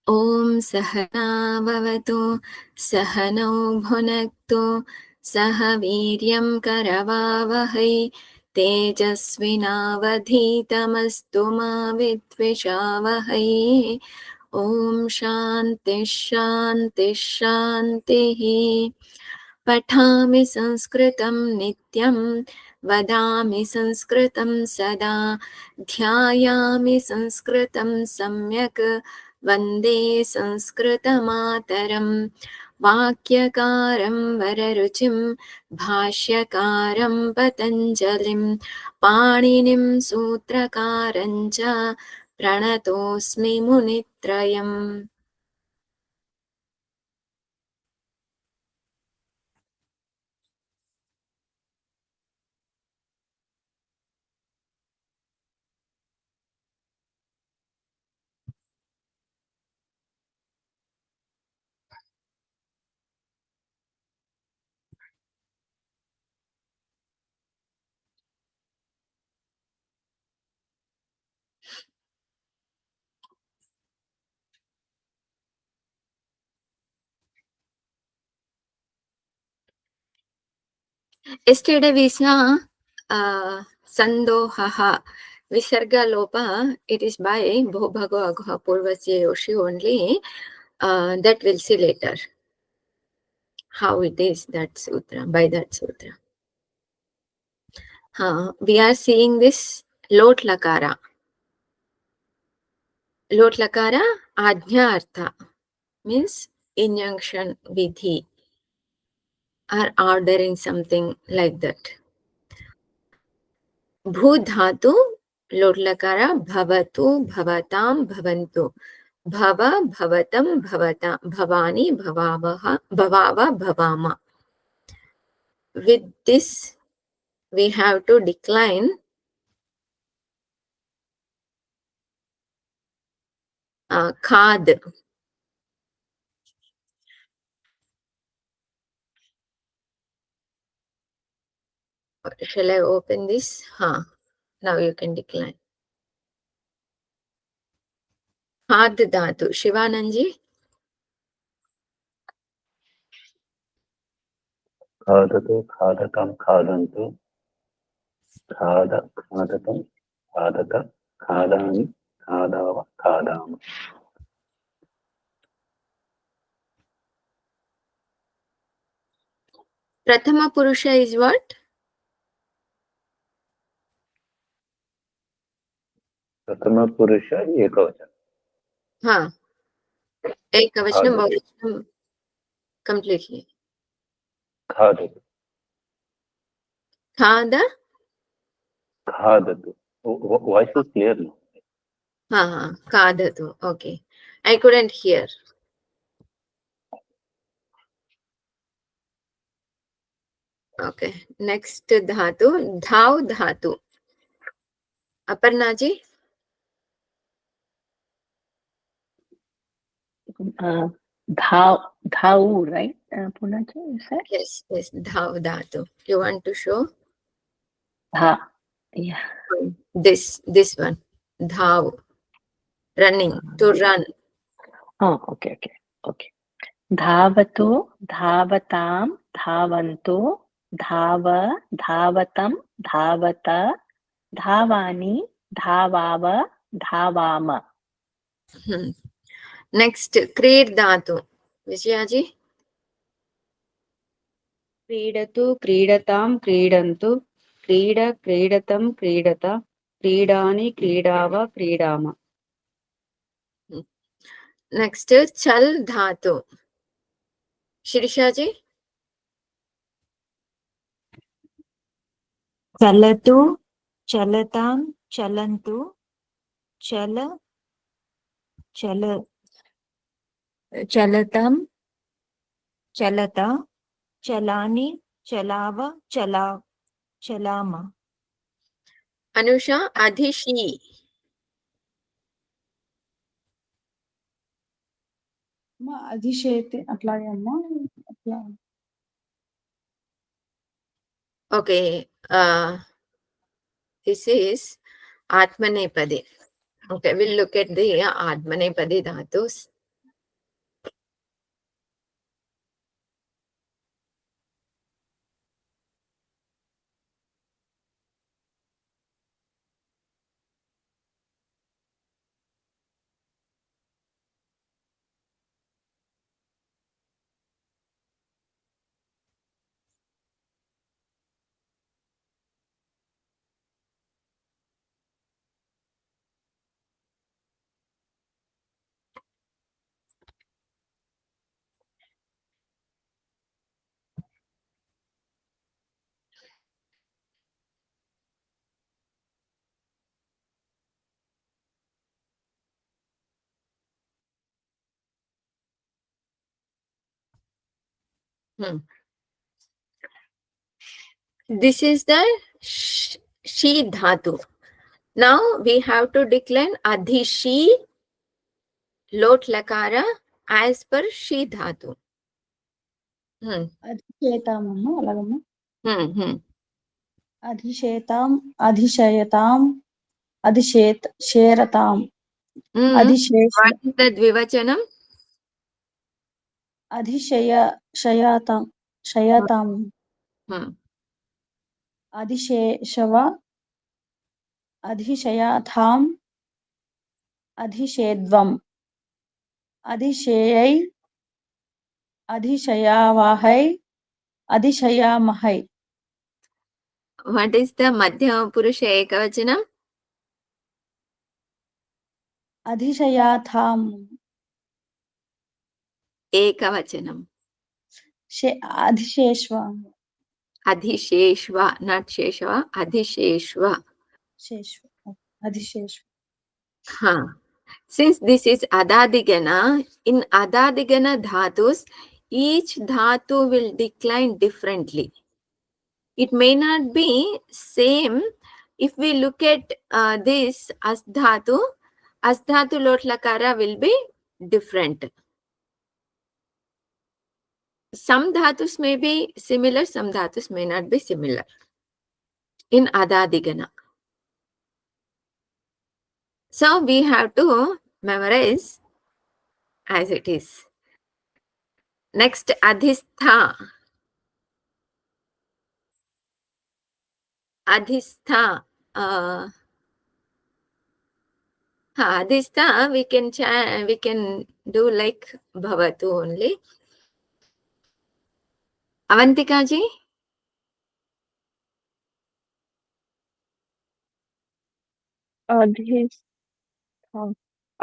ॐ सहना भवतु सहनौ भुनक्तु सह वीर्यं करवावहै तेजस्विनावधीतमस्तु मा विद्विषावहै ॐ शान्तिः शान्तिः शान्तिः पठामि संस्कृतं नित्यं वदामि संस्कृतं सदा ध्यायामि संस्कृतं सम्यक् वन्दे संस्कृतमातरं वाक्यकारं वररुचिं भाष्यकारं पतञ्जलिं पाणिनिं सूत्रकारं च प्रणतोऽस्मि मुनित्रयम्. Yesterday we saw Sandohaha Visarga Lopa. It is by Bhobhago Agha Purvasya Yoshi only. That we'll see later. How it is that sutra, by that sutra. We are seeing this Lot Lakara. Lot Lakara Ajna Artha means injunction vidhi or ordering something like that. Bhu dhatu Lot Lakara bhavatu bhavatam bhavantu. Bhava bhavatam bhavata bhavani bhavavaha bhavava bhavama. With this we have to decline khad. Shall I open this? Now you can decline. Khad dhatu. Shivananji? खादतु खादतां खादन्तु खाद खादतं खादत खादामि खादाव खादाम. Prathama Purusha is what? प्रथम पुरुष एकवचन. Ekavachanam, Bahuvachanam completely. खादतु Khada? खादतु. Voice is clear now. Khadatu. Okay. I couldn't hear. Okay. Next dhatu. Dhav dhatu. Aparna ji? Dhau, right? Punacha, you said? Yes, dhav dhatu. You want to show? Dha. Yeah. This one. Dhav. Running. To run. Oh, okay. Dhavatu, dhavatam, dhavantu, dhava, dhavatam, dhavata, dhavani, dhavava, dhavama. Next, Krid dhatu. Vijayaji? क्रीडतु क्रीडतां क्रीडन्तु क्रीड क्रीडतं क्रीडत क्रीडानि क्रीडाव क्रीडाम. Next, Chal dhatu. Shirishaji? Chalatu, chalatam, chalantu, chala, chalatam, chalata, chalani, chalava, chalama. Anusha? Adhishi. Adhishete అట్లాగే అమ్మా అట్లా. Okay. This is Atmanepadi. Okay, we'll look at the Atmanepadi dhatus. Hmm. This is the she dhatu. Now we have to decline adhishi lot lakara as per she dhatu. అధిచేతామమ్మ అలాగమ్మా. Hmm. అధిచేతాం, అధిశయతాం, శేరతాం, అధిశేష, What is the dvivachanam? శయాతాం, శయతాం, Hmm. అధిశేషవ, అధిశయాథాం, అధిశేద్వం, అధిశేయై, అధిశయావహై, అధిశయామహై. What is the madhyama purusha ekavachanam? అధిశయాథాం, Ekavachanam. అధిశేష్వ, Adhisheshva, not sheshva, adhisheshva. శేష్వ, అధిశేష్వ. Huh. Since this is adadigana, in adadigana dhatus, each dhatu will decline differently. It may not be same. If we look at this asdhatu lot lakara will be different. Some dhatus may be similar, some dhatus may not be similar in adadigana. So we have to memorize as it is. Next, adhistha. Adhistha. Adhistha we can do like bhavatu only. Avantika ji.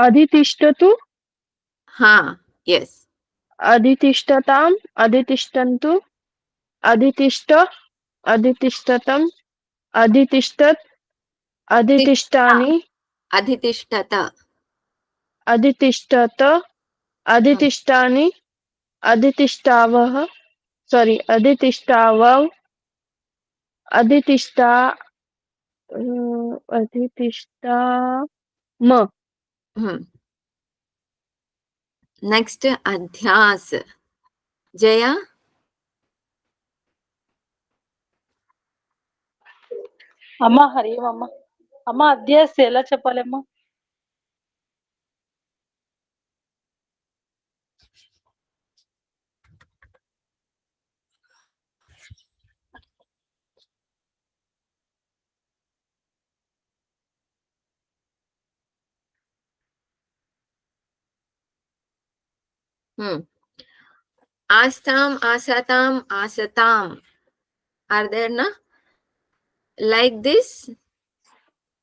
अधितिष्ठतु, Yes. अधितिष्ठताम्, अधितिष्ठन्तु, अधितिष्ठ, अधितिष्ठतम्, अधितिष्ठत्, अधितिष्ठानि, Adhitishtata. अधितिष्ठत, अधितिष्ठानि, अधितिष्ठावः, अधितिष्ठावौ, अधितिष्ठाम. Next, adhyas. Jaya. అమ్మ హరి అమ్మ అమ్మ అధ్యాస్ ఎలా చెప్పాలమ్మా? Astam, asatam, asatam. Are there na? Like this,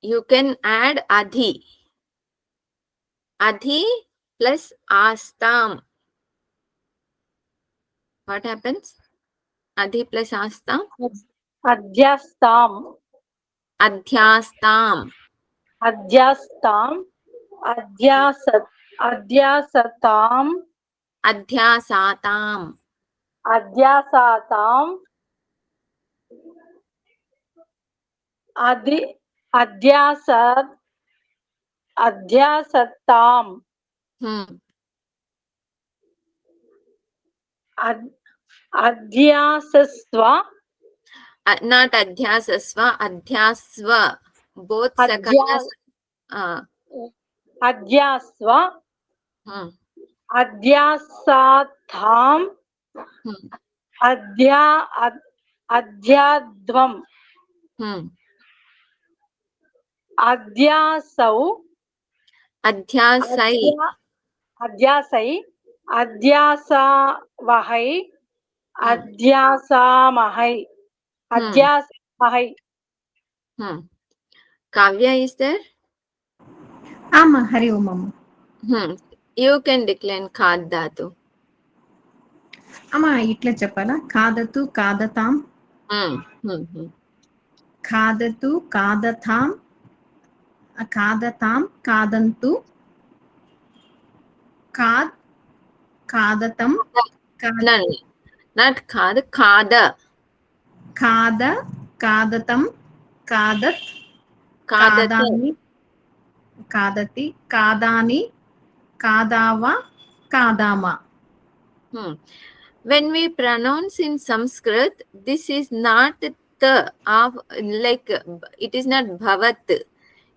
you can add adhi. Adhi plus astam. What happens? Adhi plus astam? అధ్యాస్తాం, Adhyastam. అధ్యాస్తాం, అధ్యాసతాం, Adhyasatam. అధ్యాసాతాం, అధ్యాసతాం, అధ్యాసస్వ, Not adhyasasva, adhyasva. Both sakaras. అధ్యాస్వ, అధ్యాసాతాం, అధ్యాద్వం, అధ్యాసౌ, Adhyasai. అధ్యాసై, అధ్యాసావహై, అధ్యాసామహై, అధ్యాసామహై. Kavya is there? Amma, Hari Om Amma. You can decline khad dhatu. Amma, itla cheppala. Khadatu, khadatam. Khadatu, khadatam. Khadatam, khadantu. Khad, khadatam. No. Not khada, khada. Khada, khadatam, khadat, Khadata. khadani, khadati, khadani, khadava, khadama. When we pronounce in Sanskrit, this is not the of like it is not bhavat.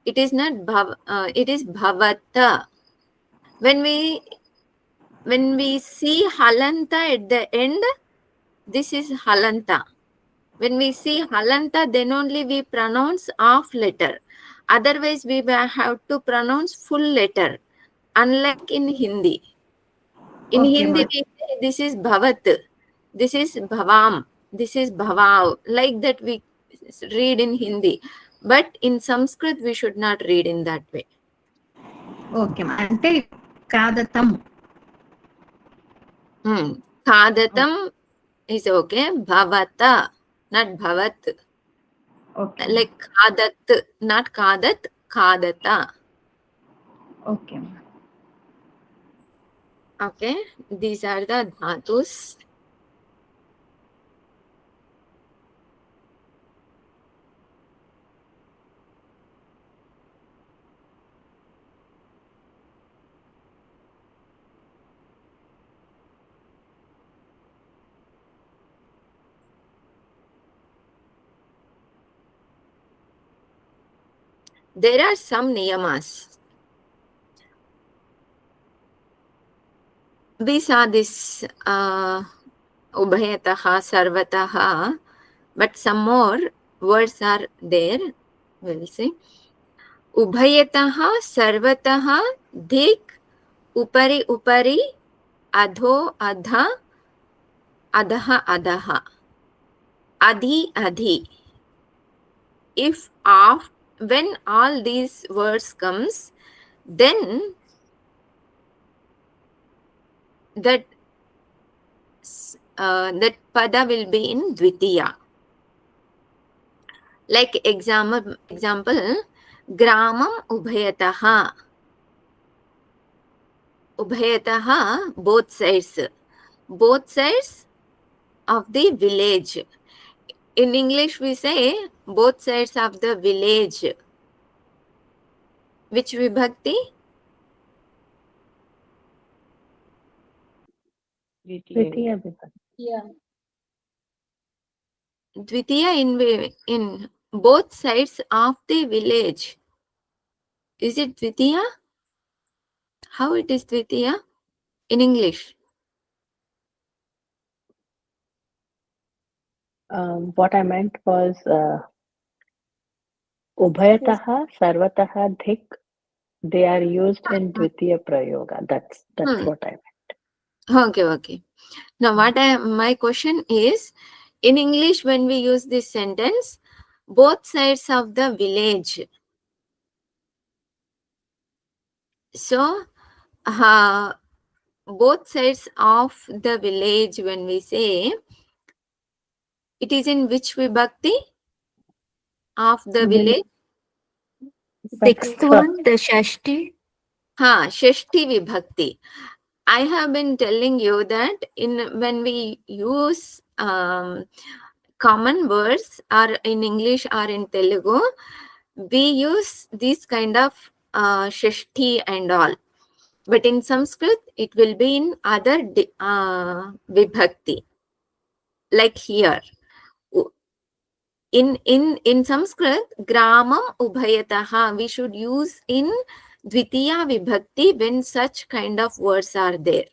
It is not it is bhavata. When we see halanta at the end, this is halanta. When we see halanta, then only we pronounce half letter. Otherwise, we have to pronounce full letter. Unlike in Hindi. In Okay, Hindi, ma'am. we say this is bhavat, this is bhavam, this is bhavav. Like that we read in Hindi. But in Sanskrit, we should not read in that way. Okay, ma'am. Ante khadatam. Khadatam is okay. Bhavata, not bhavat. Okay. Like khadat, not khadat, khadata. Okay, ma'am. Okay, these are the dhatus. There are some niyamas. We saw this ubhayataha, sarvataha, but some more words are there. We'll see. Ubhayataha, sarvataha, dhik, upari, upari, adho, adha, adaha, adaha, adhi, adhi. If when all these words comes, then that pada will be in dvitiya. Like example, gramam ubhayataha. Ubhayataha, both sides of the village. In English, we say both sides of the village. Which vibhakti? Tritiya vibhakti. Yeah. Dvitiya in both sides of the village. Is it Dvitiya? How it is Dvitiya in English? What I meant was Ubhayataha, Sarvataha, Dhik, they are used in Dvitiya Prayoga. That's what I meant. Okay. Now my question is, in English when we use this sentence, both sides of the village. So both sides of the village, when we say, it is in which vibhakti of the village? Sixth one, the Shashti. Shashti vibhakti. I have been telling you that when we use common words or in English or in Telugu, we use this kind of Shashti and all. But in Sanskrit, it will be in other vibhakti. Like here. In Sanskrit, gramam ubhayataha, we should use in dvitiya vibhakti when such kind of words are there.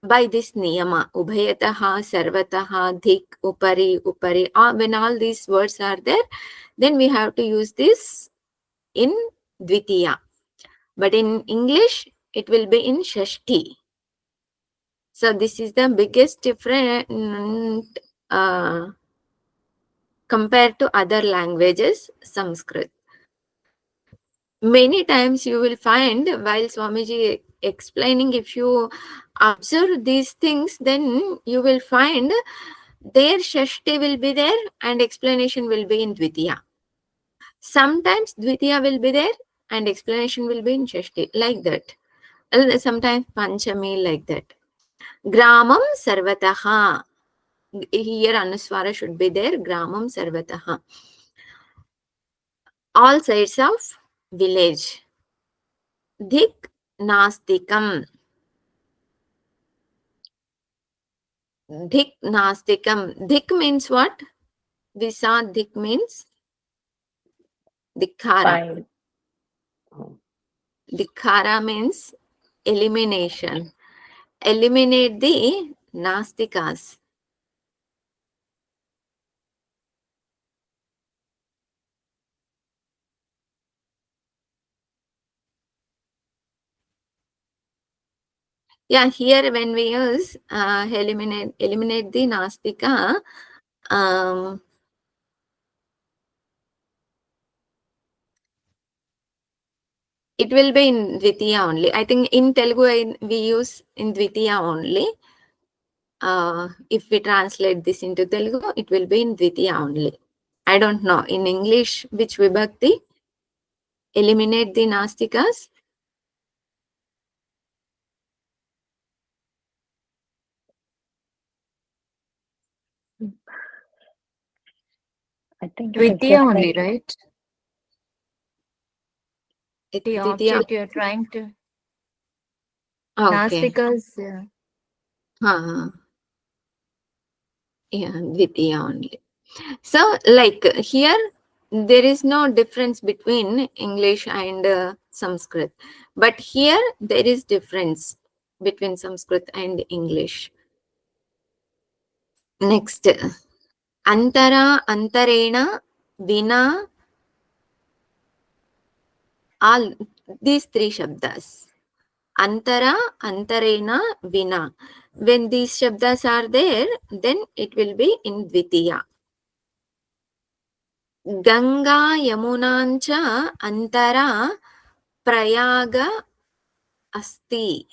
By this niyama, ubhayataha, sarvataha, dhik, upari, when all these words are there, then we have to use this in dvitiya. But in English, it will be in shashti. So this is the biggest difference compared to other languages, Sanskrit. Many times you will find while Swamiji explaining, if you observe these things, then you will find their Shashti will be there and explanation will be in Dvitiya. Sometimes Dvitiya will be there and explanation will be in Shashti, like that. And sometimes Panchami, like that. Gramam sarvataha. Here anuswara should be there. Gramam sarvataha. All sides of village. Dhik nastikam. Dhik nastikam. Dhik means what? We saw dhik means dikhara. Fine. Dikhara means elimination. Eliminate the nastikas. Yeah, here when we use eliminate the nastika, it will be in Dvitiya only. I think in Telugu we use in Dvitiya only. If we translate this into Telugu, it will be in Dvitiya only. I don't know. In English, which vibhakti? Eliminate the nastikas? I think it is Vidya just only, like right? The Dvitiya. object you're trying to. Okay. Nastikas. Yeah, Dvitiya only. So, like here, there is no difference between English and Sanskrit. But here, there is difference between Sanskrit and English. Next, Antara, Antarena, Vina, all these three shabdas. Antara, Antarena, Vina. When these shabdas are there, then it will be in Dvitiya. Ganga, Yamunancha, Antara, Prayaga, Asti.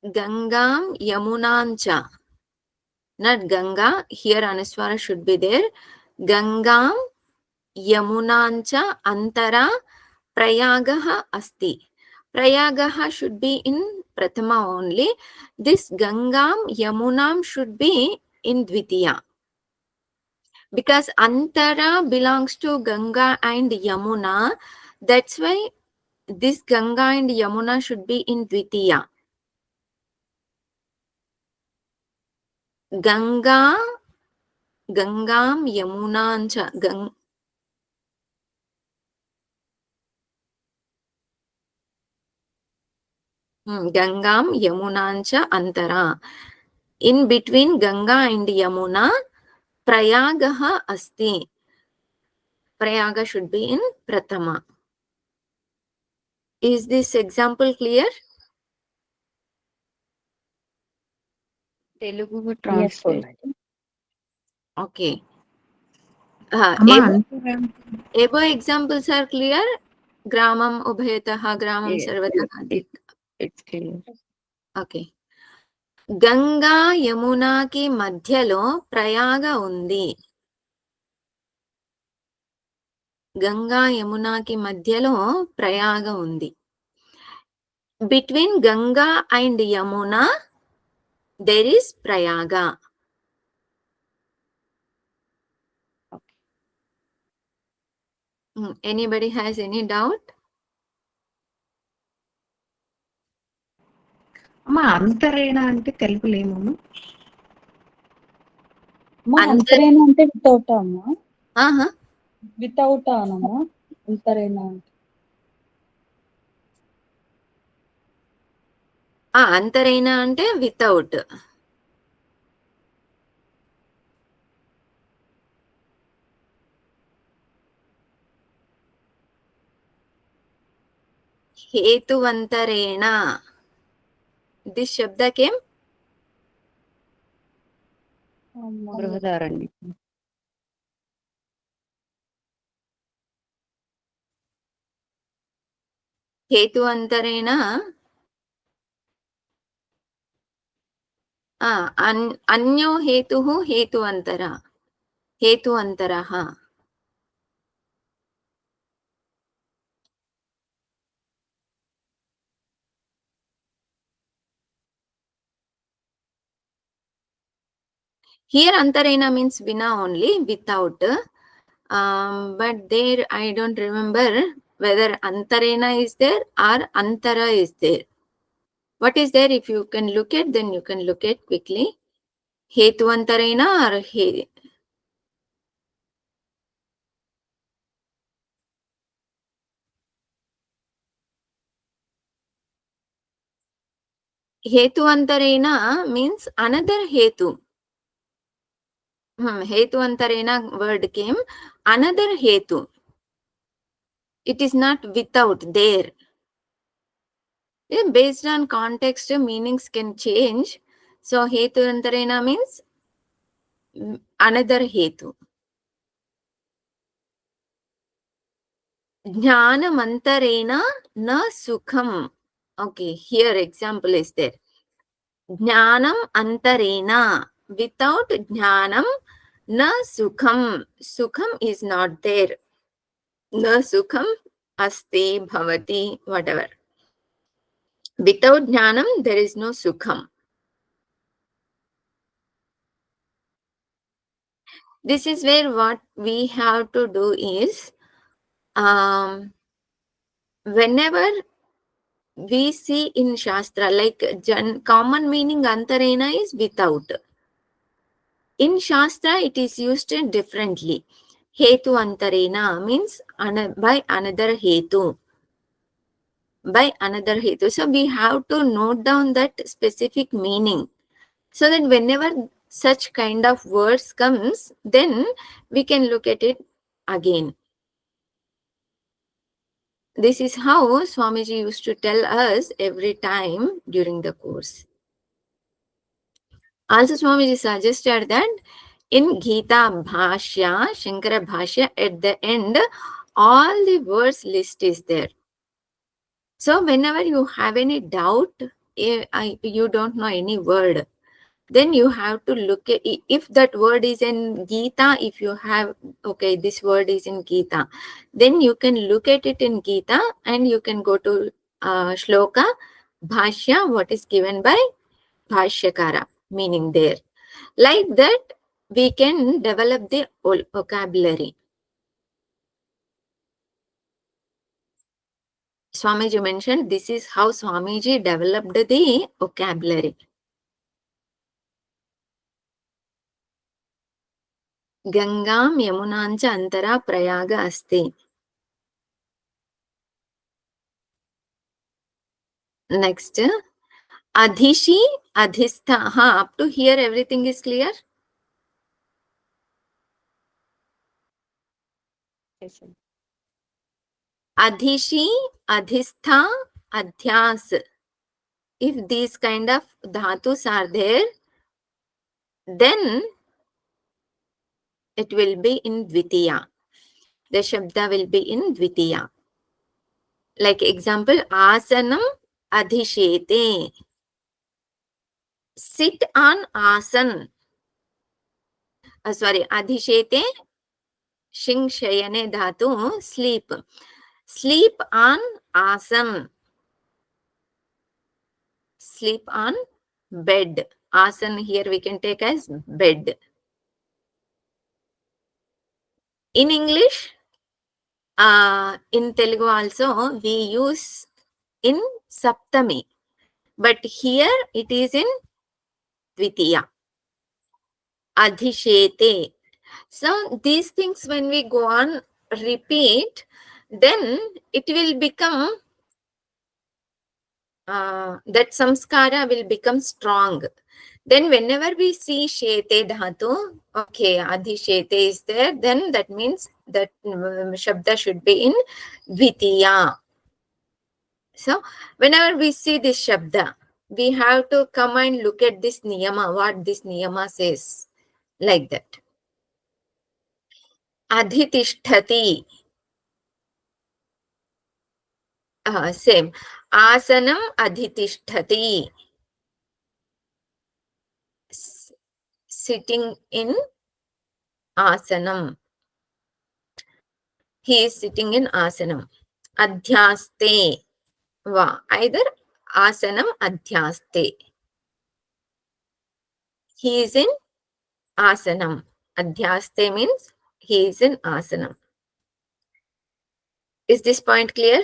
Gangam, Yamunancha. Not Ganga. Here Anuswara should be there. Gangam, Yamunancha, Antara, Prayagaha Asti. Prayagaha should be in Prathama only. This Gangam, Yamunam should be in Dvitiya. Because Antara belongs to Ganga and Yamuna. That's why this Ganga and Yamuna should be in Dvitiya. Ganga, Gangam, Yamunancha. Gangam, Yamunancha, Antara. In between Ganga and Yamuna, Prayagaha Asti. Prayaga should be in Prathama. Is this example clear? Telugu yes, translate Purnati. Okay. అమ్మా అంతరం Above examples are clear? Gramam, Ubhayataha, Gramam, Sarvataha. It's clear. Okay. Ganga యమునాకి మధ్యలో ప్రయాగ ఉంది. గంగా యమునాకి మధ్యలో ప్రయాగ ఉంది. Between Ganga and Yamuna, there is Prayaga. Anybody has any doubt? అమ్మా అంతరేణ అంటే తెలుగులో ఏమమ్మా? అంతరేనా అంటే వితౌట్ అమ్మా? Uh-huh. వితౌట్ అనమ్మా అంతరేనా అంటే? అంతరైన అంటే వితౌట్. हेतुवंतरेण. This shabda came? బృహదారణ్యం. हेतुवंतरेण अन्यो हेतुः हेतुअन्तरा हेतुअन्तरः. Here antarena means vina only, without. But there I don't remember whether antarena is there or antara is there. What is there? If you can look at, then you can look at quickly. Hetu antarena or he. Hetu antarena means another hetu. Hetu antarena word came, another hetu. It is not without, there. Based on context, meanings can change. So hetu antarena means another hetu. Jnanam antarena na sukham. Okay, here example is there. Jnanam antarena. Without jnanam na sukham. Sukham is not there. Na sukham asti bhavati, whatever. Without jnanam, there is no sukham. This is where what we have to do is, whenever we see in Shastra, like common meaning antarena is without. In Shastra, it is used differently. Hetu antarena means by another hetu. By another hetu. So we have to note down that specific meaning, so that whenever such kind of words comes, then we can look at it again. This is how Swamiji used to tell us every time during the course. Also, Swamiji suggested that in Gita Bhashya, Shankara Bhashya, at the end, all the words list is there. So whenever you have any doubt, you don't know any word, then you have to look at, if that word is in Gita, if you have, okay, this word is in Gita, then you can look at it in Gita and you can go to Shloka, Bhashya, what is given by Bhashyakara, meaning there. Like that, we can develop the vocabulary. Swamiji mentioned this is how Swamiji developed the vocabulary. Gangam Yamunancha Antara Prayaga Asti. Next, Adhishi, Adhistha. Up to here everything is clear? Yes, sir. Adhishi, Adhistha, Adhyas. If these kind of dhatus are there, then it will be in Dvitiya. The Shabda will be in Dvitiya. Like example, Asanam Adhishete. Sit on Asan. Adhishete, Shing Shayane Dhatu, sleep. Sleep on Asan. Sleep on bed. Asan here we can take as bed. In English, in Telugu also, we use in Saptami. But here it is in Dvitiya. Adhishete. So these things when we go on repeat, then it will become, that samskara will become strong. Then whenever we see shete dhatu, okay, adhishete is there, then that means that shabda should be in Dvitiya. So whenever we see this shabda, we have to come and look at this niyama, what this niyama says, like that. Adhitishtati. Same. Asanam adhitishtati. sitting in asanam. He is sitting in asanam. Adhyaste va. Either asanam adhyaste. He is in asanam. Adhyaste means he is in asanam. Is this point clear?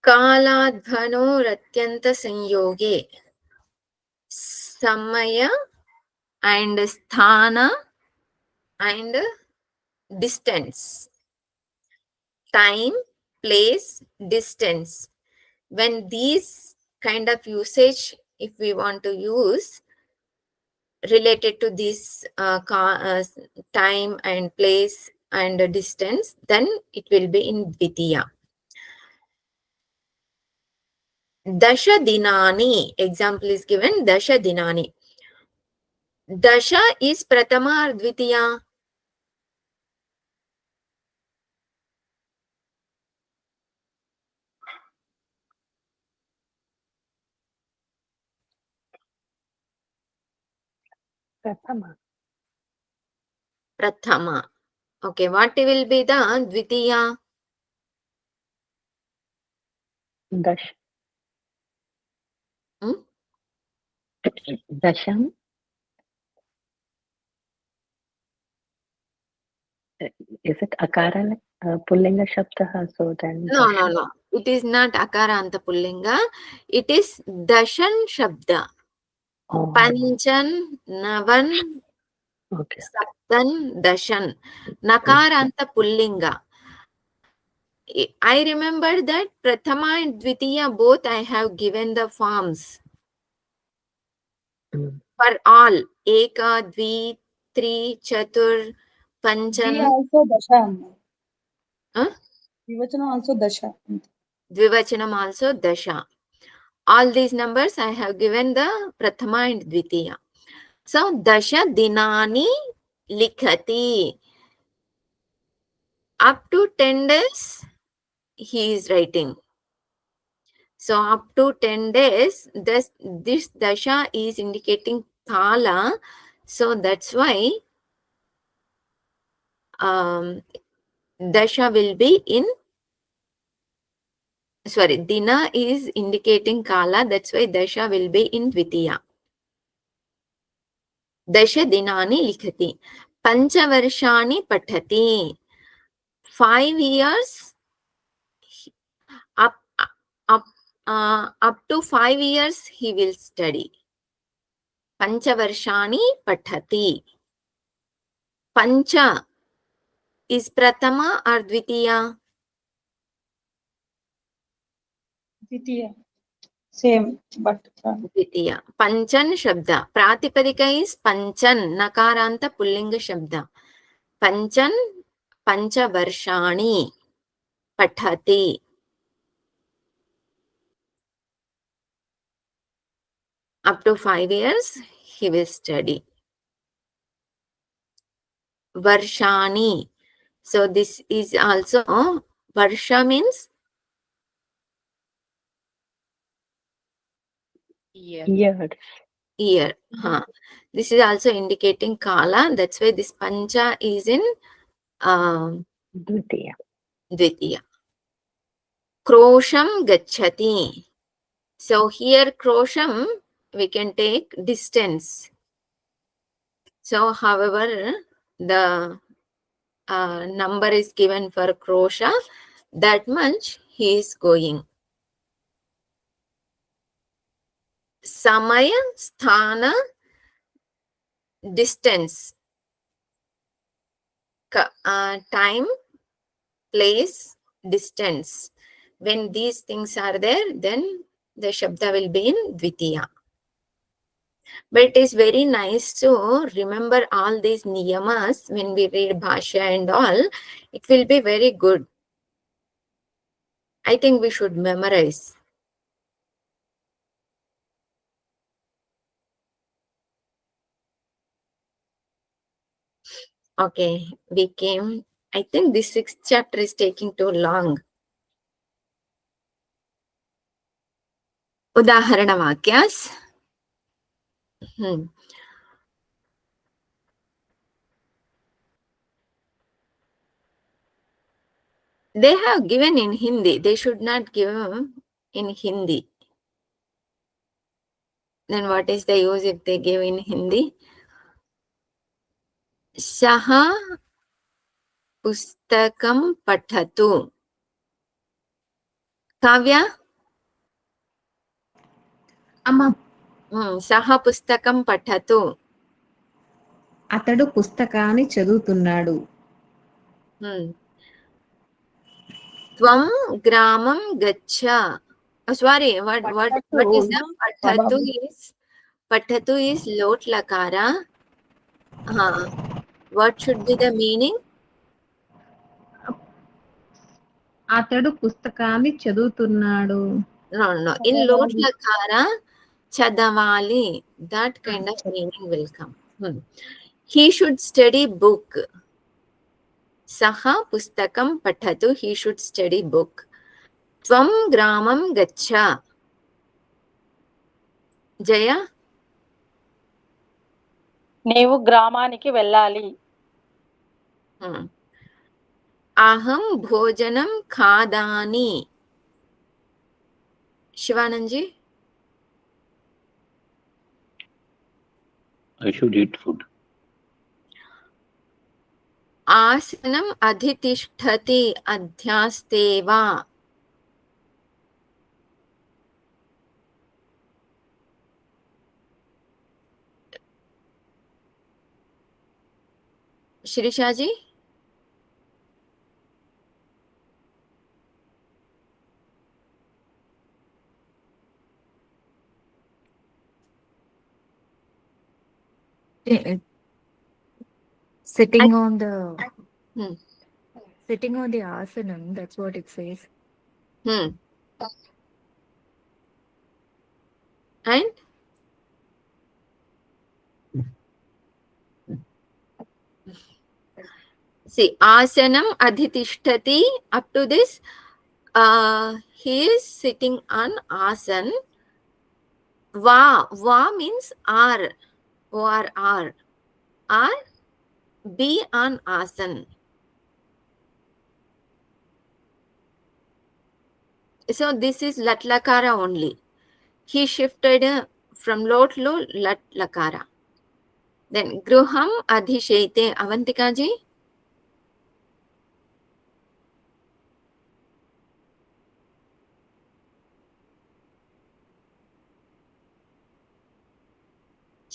कालाध्वनोरत्यंत संयोगे samaya and sthana and distance. Time, place, distance. When these kind of usage, if we want to use related to this time and place and distance, then it will be in Dvitiya. Dasha dinani, example is given, Dasha dinani. Dasha is Pratama or Dvitiya? Prathama. Prathama. Okay, what will be the Dvitiya? Dash. Hmm? Dasham. Is it akara pullinga shabda? So then No, dasha. no. It is not akaranta pullinga. It is dashan shabda. Oh, Panchan, navan, okay. saptan, dashan. Nakaranta pullinga. I remember that Prathama and Dvitiya both I have given the forms Mm. for all. Eka, Dvi, Tri, Chatur, Dvi Panchan. also dasha amma. Huh? Divachana also dasha. Dvivachanam also dasha. All these numbers I have given the Prathama and Dvitiya. So, dasha dinani likhati. Up to 10 days, he is writing. So, up to 10 days, this dasha is indicating kala. So, that's why dasha will be in, sorry, dina is indicating kala. That's why dasha will be in Dvitiya. Dasha dinani likhati. Panchavarshani pathati. 5 years, up to 5 years he will study. Panchavarshani pathati. Pancha is Pratama or Dvitiya? Dvitiya. Same, but Dvitiya. Panchan Shabda. Pratipadika is Panchan. Nakaranta Pullinga Shabda. Panchan Panchavarshani pathati. Up to 5 years he will study. Varshani. So this is also, Varsha means Years. year. This is also indicating kala. That's why this pancha is in Dvitiya. Dvitiya. Krosham gachati. So here krosham we can take distance. So however the number is given for krosha, that much he is going. Samaya, sthana, distance. Time, place, distance. When these things are there, then the shabda will be in Dvitiya. But it is very nice to remember all these niyamas when we read Bhashya and all. It will be very good. I think we should memorize. Okay, we came I think this 6th chapter is taking too long. Udaharanavakyas. They have given in Hindi. They should not give in Hindi. Then what is the use if they give in Hindi? Saha pustakam pathatu. Kavya? అమ్మ Saha pustakam pathatu. అతడు పుస్తకాన్ని చదువుతున్నాడు. Tvam gramam gaccha. Oh, sorry, what is the pathatu is? Pathatu is lot lakara. What should be the meaning? అతడు పుస్తకాన్ని చదువుతున్నాడు. No. In lot lakara, chadavali. That kind of meaning will come. He should study book. Saha pustakam pathatu. He should study book. Tvam gramam gaccha. Jaya? నీవు గ్రామానికి వెళ్ళాలి. Aham bhojanam khadani. Shivananji? I should eat food. Asanam adhitishtati adhyasteva. Shirishaji? Sitting on the asanam, that's what it says. And? See, asanam adhitishtati, up to this, he is sitting on asan. Va means R. O-R-R. R, be on asan. So this is lat lakara only. He shifted from lot lo lat lakara. Then gruham adhishete. Avantika ji?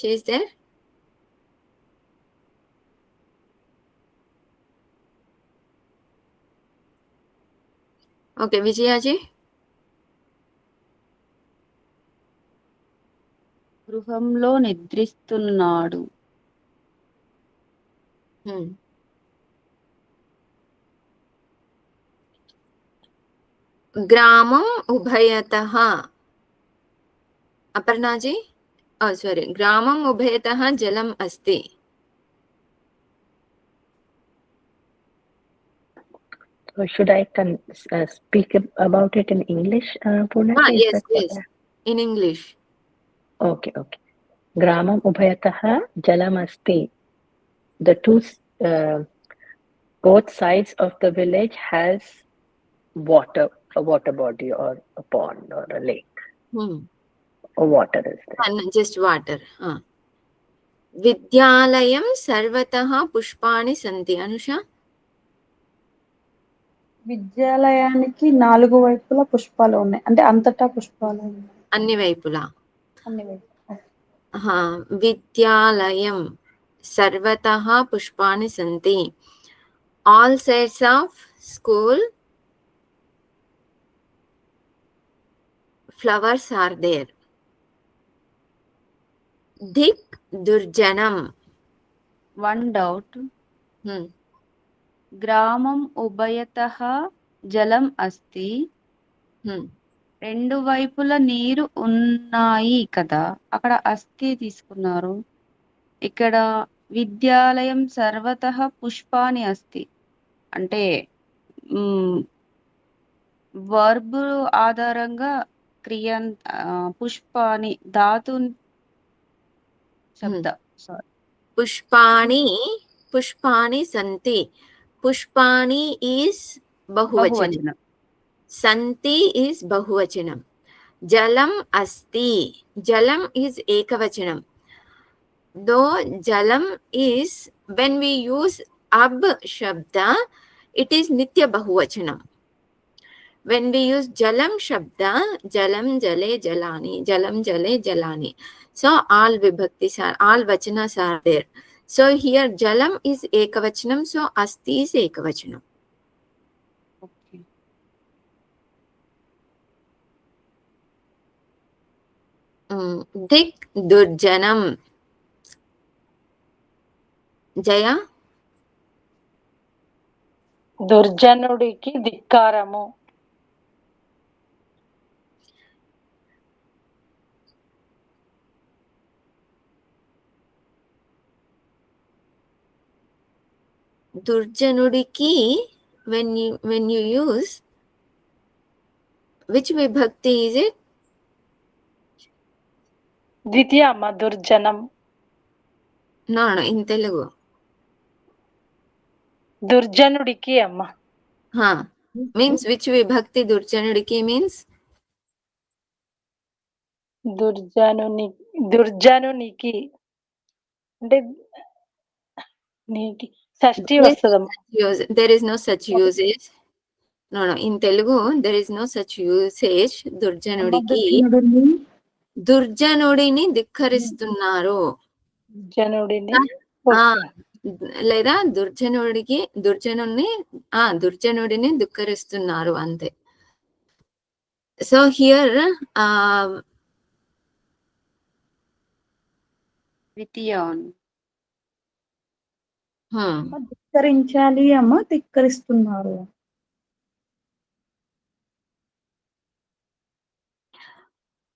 She is there? Okay, Vijaya ji? గృహంలో నిద్రిస్తున్నాడు. Gramam ubhayataha. Aparna ji? Oh, sorry. Gramam ubhayataha jalam asti. So should I speak about it in English, Purna? Yes. In English. Okay. Gramam ubhayataha jalam asti. The two, both sides of the village has water, a water body or a pond or a lake. Or water is there. Just water. Vidyalayam sarvataha pushpani santi. Anusha? విద్యాలయానికి 4 వైపులా పుష్పాలు ఉన్నాయి. అంటే అంతటా పుష్పాలు ఉన్నాయి. అన్ని వైపులా. అన్ని వైపులా. Vidyalayam sarvataha pushpani santi. All sides of school flowers are there. Dik durjanam. One doubt. గ్రామం ఉభయతః జలం అస్తి. రెండు వైపుల నీరు ఉన్నాయి కదా, అక్కడ అస్థి తీసుకున్నారు. ఇక్కడ విద్యాలయం సర్వతః పుష్పాని అస్తి. అంటే వర్బ్ ఆధారంగా క్రియ పుష్పాని ధాతు శబ్ద సారీ పుష్పాని సంతి. పుష్పాని ఈస్ బహువచనం. సంతి ఈస్ బహువచనం. జలం అస్తి. జలం ఈస్ ఏకవచనం. దో జలం is when we use ab shabda, it is nitya bahuvachanam. When we use jalam shabda, jalam jale jalani, jalam jale jalani. So all vibhaktis are, all vachanas are there. So here jalam is ekavachanam, so asti is ekavachanam. Okay. Dik durjanam. Jaya? దుర్జనుడికి ధిక్కారము. Durjanudiki, when you use, which vibhakti is it? ద్వితీయ అమ్మ దుర్జనం. No, in Telugu. దుర్జనుడికి అమ్మ. Means which vibhakti durjanudiki means? దుర్జనునికి అంటే నీకి షష్ఠి వస్తుందమ్మా. There is no such usage. No, in Telugu there is no such usage. దుర్జనుడిని ధిక్కరిస్తున్నారు. జనుడిని లేదా దుర్జనుడిని ధిక్కరిస్తున్నారు అంతే. So here ధిక్కరించాలి అమ్మ, ధిక్కరిస్తున్నారు.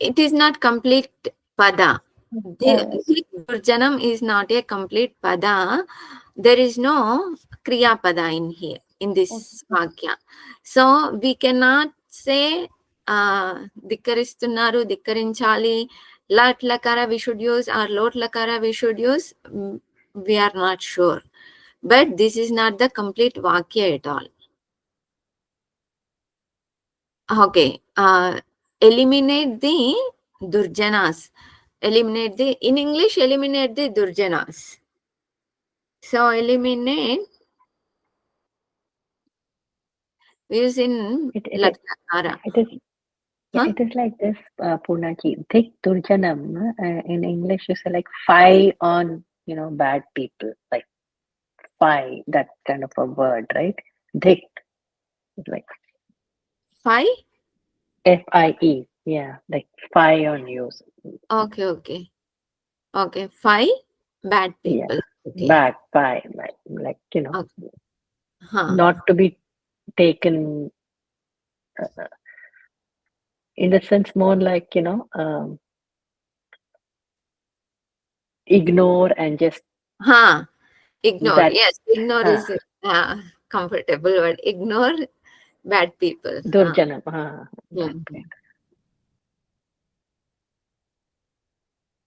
It is not complete pada. Durjanam is not a complete pada. There is no kriya pada in here, in this vakya. So we cannot say ధిక్కరిస్తున్నారు, ధిక్కరించాలి, lat lakara we should use or lot lakara we should use. We are not sure. But this is not the complete vakya at all. Okay. Eliminate the durjanas. Eliminate the, in English, eliminate the durjanas. So eliminate using latkara. It is like this, Purnaki. Thik durjanam. In English, you say like fie on, bad people. Like fie, that kind of a word, right? Thik. Like Fie? F-I-E. Yeah, like fie on you. Okay. Fie, bad people. Yeah. Okay. Bad, fie, like Okay. Not to be taken. In the sense, more like ignore and just ignore. Yes, ignore is comfortable word. Ignore bad people. Durjanam.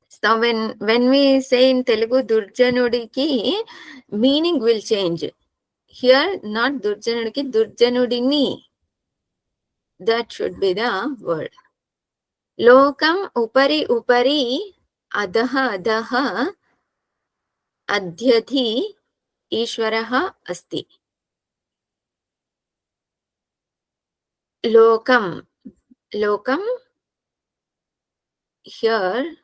So when we say in Telugu durjanudiki, meaning will change. Here not durjanudiki, durjanudini. That should be the word. Lokam upari adaha adhyati ishwaraha asti. Lokam here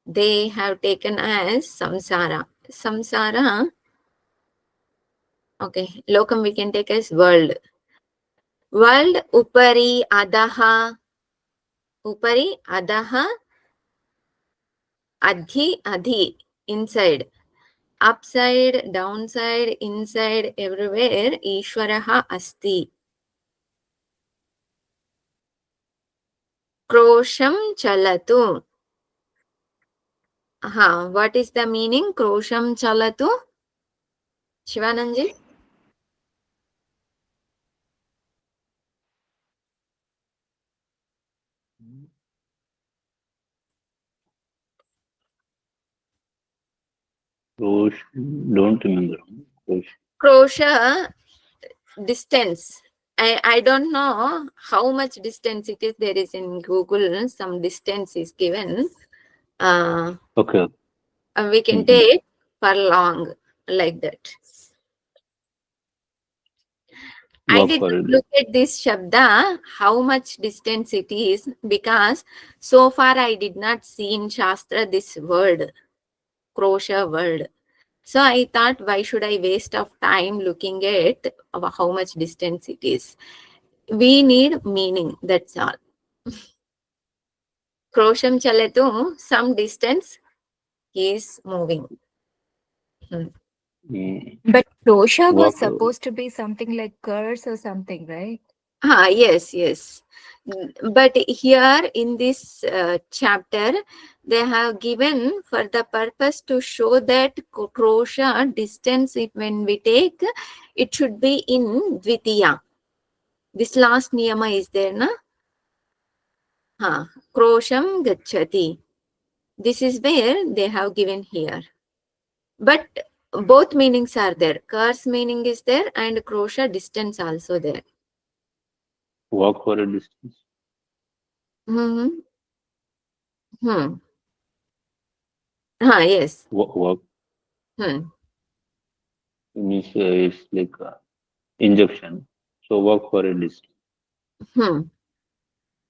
they have taken as samsara. Okay, lokam we can take as world upari adaha adhi inside, upside, downside, inside, everywhere ishwaraha asti. Krosham chalatu. What is the meaning? Krosham chalatu. Shivananji? Rosh, don't remember. Rosh. Krosha distance. I don't know how much distance it is. There is in Google, some distance is given. Okay. We can Mhm. take for long, like that. I Walk did for not it. look at this Shabda, how much distance it is, because so far I did not see in Shastra this word, Krosha word. So I thought, why should I waste of time looking at how much distance it is? We need meaning, that's all. Krosham chaletu, some distance he is moving. Mm. But Krosha was Walk. supposed to be something like curse or something, right? Yes, yes. But here in this chapter, they have given for the purpose to show that Krosha distance, if when we take, it should be in Dvitiya. This last niyama is there, na? Krosham gacchati. This is where they have given here. But both meanings are there. Curse meaning is there and Krosha distance also there. Walk for a distance. Hmm. Yes. Walk Hmm. means it's like injection. So walk for a distance.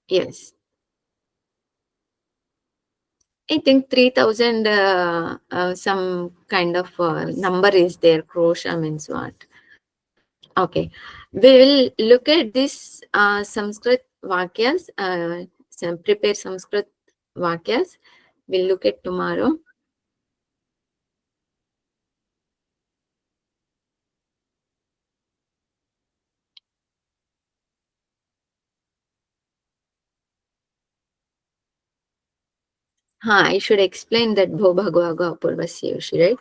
Yes. I think 3000 some kind of number is there. Krosha means what? Okay. We will look at this Sanskrit Vakyas, prepare Sanskrit Vakyas. We'll look at tomorrow. I should explain that Bho Bhagavaga Apurvasya Yoshi, right?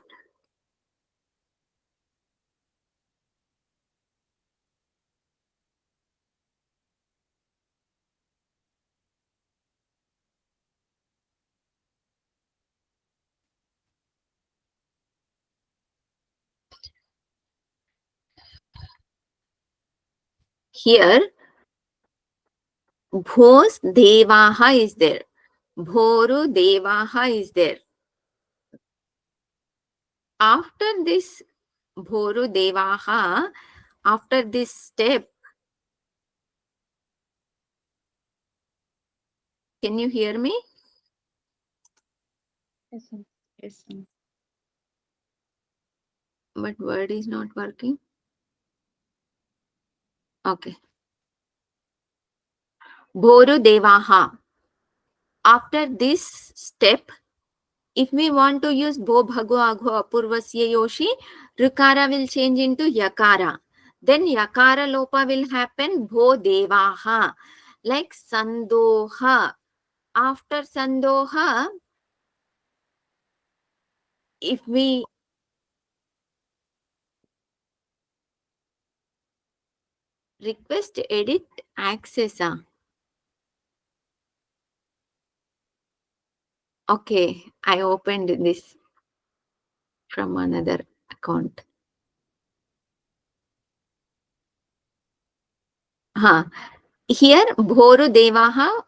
Here, Bhos Devaha is there. Bhoru Devaha is there. After this Bhoru Devaha, after this step, can you hear me? Yes, ma'am. Yes, ma'am. But word is not working. Okay. Bhoru Devaha. After this step, if we want to use Bho Bhago Agho Apurvasya Yoshi, Rukara will change into Yakara. Then Yakara Lopa will happen Bho Devaha. Like Sandoha. After Sandoha, if we request edit access. Okay, I opened this from another account. Here, Bhoru Devaha,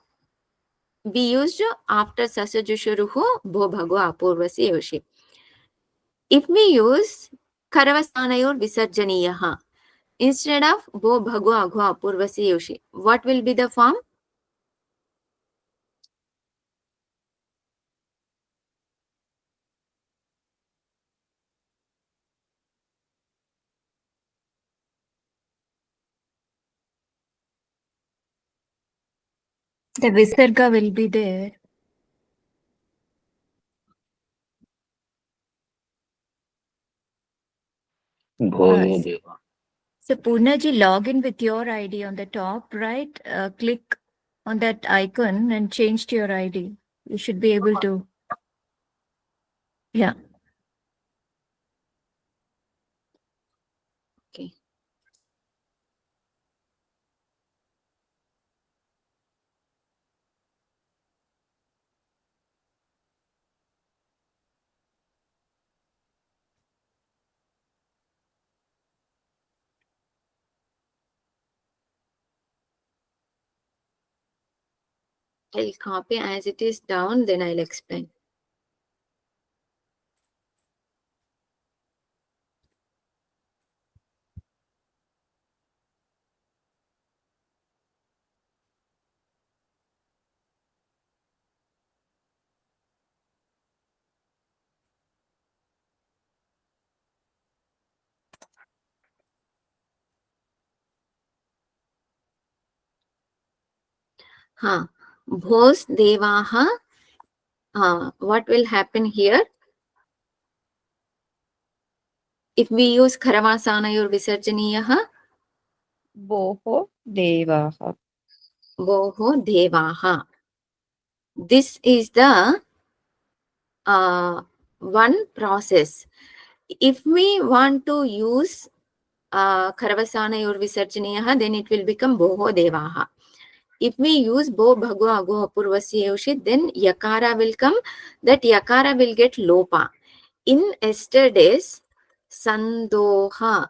we used after Sasajushuruhu, Bho Bhago Apurvasi Yoshi. If we use Karavasanayor Visarjaniyaha, instead of Bho Bhago Agho Apurvasi Yoshi, what will be the form? The Visarga will be there. Bhoyo Deva. So Purnaji, log in with your ID on the top, right? Click on that icon and change to your ID. You should be able to. Yeah. Okay. I'll copy as it is down, then I'll explain. Bhos Devaha. What will happen here? If we use Kharavasanayor Visarjaniyaha, Boho Devaha. Boho Devaha. This is the one process. If we want to use Kharavasanayor Visarjaniyaha, then it will become Boho Devaha. If we use Bo Bhago Ago Apurvasya Yoshit, then Yakara will come. That Yakara will get Lopa. In yesterday's Sandoha.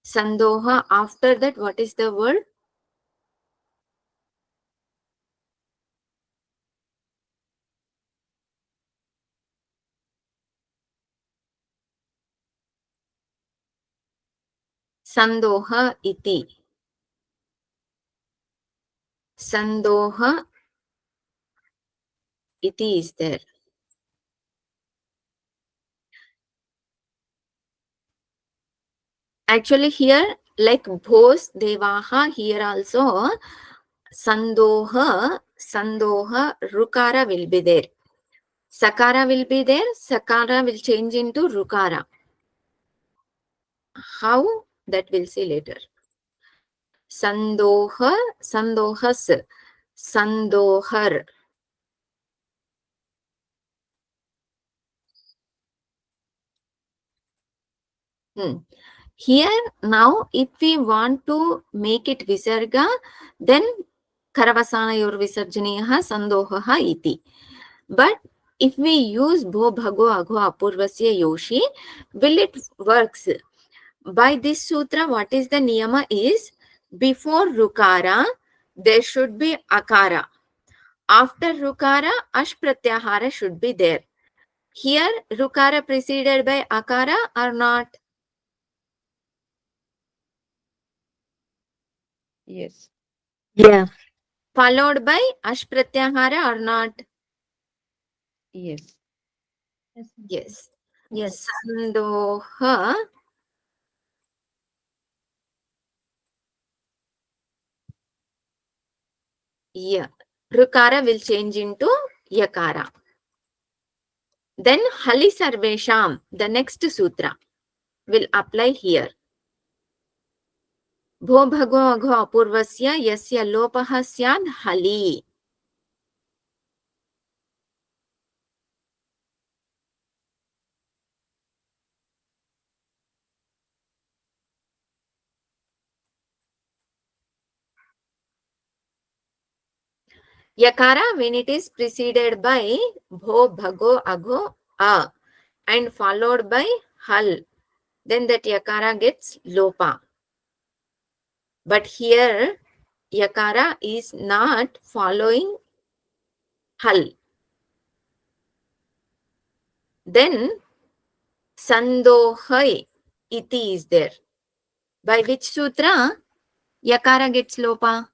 Sandoha, after that, what is the word? Sandoha iti. Sandoha iti is there. Actually here, like Bhos Devaha, here also Sandoha, Rukara will be there. Sakara will be there. Sakara will change into Rukara. How? That we'll see later. Sandoha, Sandohas, Sandohar. Here now, if we want to make it Visarga, then Karavasanayor Visarjaniyaha Sandohaha iti. But if we use Bho Bhago Agho Apurvasya Yoshi, will it works? By this sutra, what is the niyama is, before Rukara, there should be Akara. After Rukara, Ash Pratyahara should be there. Here, Rukara preceded by Akara or not? Yes. Yeah. Followed by Ash Pratyahara or not? Yes. Yes. Yes. Sandoha. Yeah. Rukara will change into Yakara. Then Hali Sarvesham, the next sutra, will apply here. Bho Bhago Agho Apurvasya Yasya Lopaha Syad Hali. Yakara, when it is preceded by Bho Bhago Agho A and followed by Hal, then that Yakara gets Lopa. But here, Yakara is not following Hal. Then Sandohai iti is there. By which sutra Yakara gets Lopa?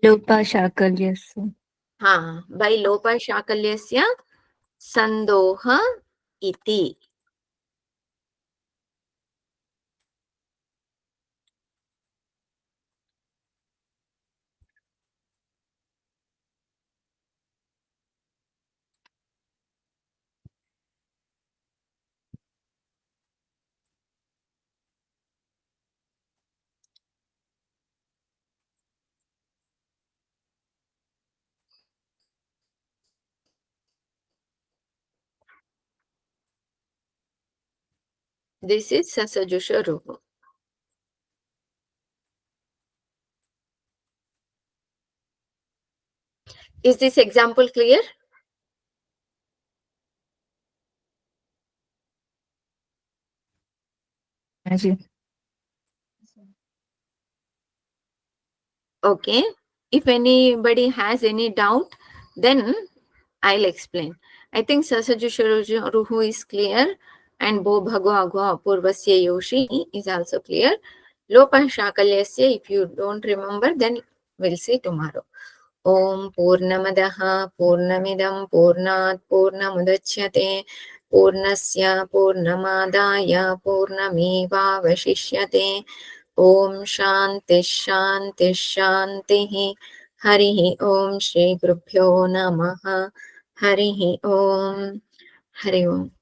Lopa Shakalyasya. By Lopa Shakalyasya Sandoha iti. This is Sasajusha Rupa. Is this example clear? Raji. Okay. If anybody has any doubt, then I'll explain. I think Sasajusharuhu is clear, and Bo Bhago Agho Apurvasya Yoshi is also clear. Lopa Shakalyasya, if you don't remember, then we'll see tomorrow. Om Purnamadaha Purnamidam Purnat Purnamudachyate Purnasya Purnamadaya Purnameva Vashishyate. Om Shanti Shanti Shanti. Harihi Om Shri Gurubhyo Namaha. Harihi Om. Hari Om.